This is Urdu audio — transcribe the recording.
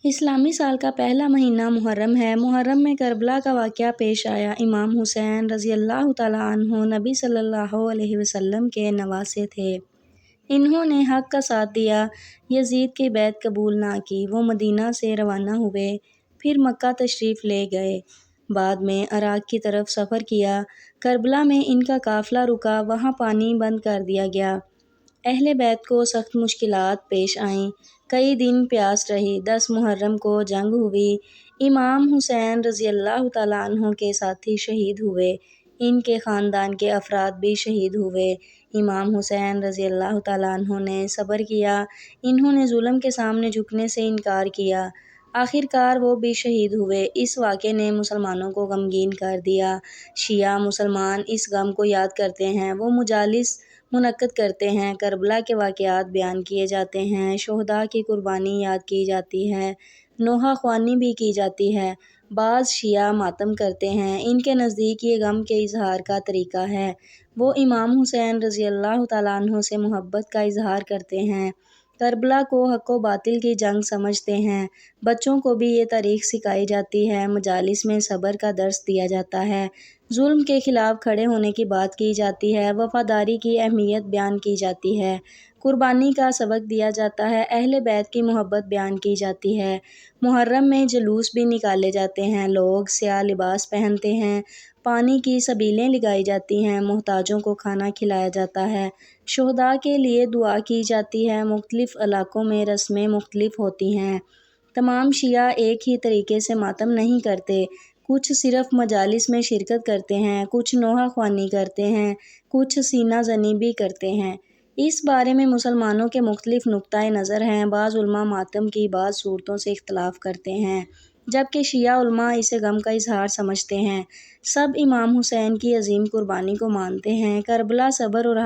اسلامی سال کا پہلا مہینہ محرم ہے۔ محرم میں کربلا کا واقعہ پیش آیا۔ امام حسین رضی اللہ تعالیٰ عنہ نبی صلی اللہ علیہ وسلم کے نواسے تھے۔ انہوں نے حق کا ساتھ دیا، یزید کی بیعت قبول نہ کی۔ وہ مدینہ سے روانہ ہوئے، پھر مکہ تشریف لے گئے۔ بعد میں عراق کی طرف سفر کیا۔ کربلا میں ان کا قافلہ رکا، وہاں پانی بند کر دیا گیا۔ اہل بیت کو سخت مشکلات پیش آئیں، کئی دن پیاس رہی۔ 10 محرم کو جنگ ہوئی۔ امام حسین رضی اللہ تعالیٰ عنہ کے ساتھی شہید ہوئے، ان کے خاندان کے افراد بھی شہید ہوئے۔ امام حسین رضی اللہ تعالیٰ عنہ نے صبر کیا، انہوں نے ظلم کے سامنے جھکنے سے انکار کیا۔ آخر کار وہ بھی شہید ہوئے۔ اس واقعے نے مسلمانوں کو غمگین کر دیا۔ شیعہ مسلمان اس غم کو یاد کرتے ہیں، وہ مجالس منعقد کرتے ہیں، کربلا کے واقعات بیان کیے جاتے ہیں، شہداء کی قربانی یاد کی جاتی ہے، نوحہ خوانی بھی کی جاتی ہے۔ بعض شیعہ ماتم کرتے ہیں، ان کے نزدیک یہ غم کے اظہار کا طریقہ ہے۔ وہ امام حسین رضی اللہ تعالیٰ عنہ سے محبت کا اظہار کرتے ہیں، کربلا کو حق و باطل کی جنگ سمجھتے ہیں۔ بچوں کو بھی یہ تاریخ سکھائی جاتی ہے، مجالس میں صبر کا درس دیا جاتا ہے، ظلم کے خلاف کھڑے ہونے کی بات کی جاتی ہے، وفاداری کی اہمیت بیان کی جاتی ہے، قربانی کا سبق دیا جاتا ہے، اہل بیت کی محبت بیان کی جاتی ہے۔ محرم میں جلوس بھی نکالے جاتے ہیں، لوگ سیاہ لباس پہنتے ہیں، پانی کی سبیلیں لگائی جاتی ہیں، محتاجوں کو کھانا کھلایا جاتا ہے، شہداء کے لیے دعا کی جاتی ہے۔ مختلف علاقوں میں رسمیں مختلف ہوتی ہیں۔ تمام شیعہ ایک ہی طریقے سے ماتم نہیں کرتے، کچھ صرف مجالس میں شرکت کرتے ہیں، کچھ نوحہ خوانی کرتے ہیں، کچھ سینہ زنی بھی کرتے ہیں۔ اس بارے میں مسلمانوں کے مختلف نقطۂ نظر ہیں۔ بعض علماء ماتم کی بعض صورتوں سے اختلاف کرتے ہیں، جبکہ شیعہ علماء اسے غم کا اظہار سمجھتے ہیں۔ سب امام حسین کی عظیم قربانی کو مانتے ہیں۔ کربلا صبر اور